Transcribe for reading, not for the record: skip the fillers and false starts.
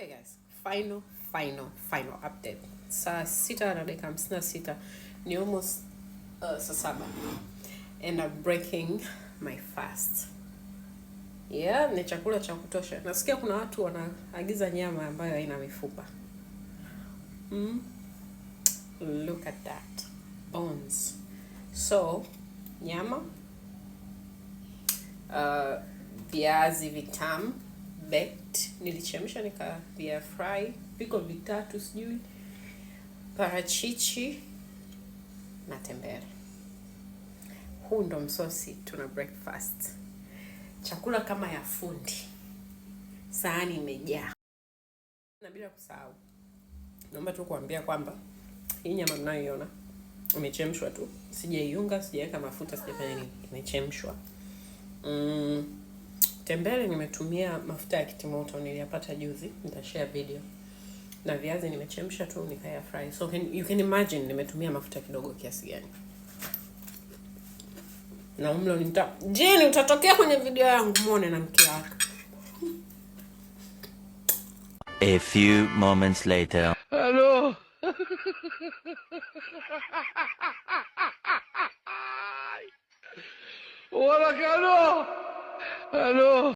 Hey guys, final update. Saa 6:56 ni almost saa 7 and I'm breaking my fast. Yeah, ni chakula cha kutosha. Nasikia kuna watu wanaagiza nyama ambayo haina mifupa. Look at that. Bones. So, nyama, viazi vitamu baked, nilichemsha via fry, viko vitatu sijui, parachichi na tembele. Huu ndo msosi tuna breakfast. Chakula kama ya fundi. Sahani imejaa. Na bila kusahau, naomba tu kuambia kwamba hii nyama mnayoiona imechemshwa tu. Sijaiunga, sijaweka mafuta, sijafanya nini. Imechemshwa. Tembele nimetumia mafuta ya kitimoto, niliyapata juzi, nitashare video. Na viazi nimechemsha tu nikaya fry. So you can imagine nimetumia mafuta kidogo kiasi gani. Na mlo Jeni utatokea kwenye video yangu muone na mke wako. A few moments later. Hello. Hola, Carlos. Hello.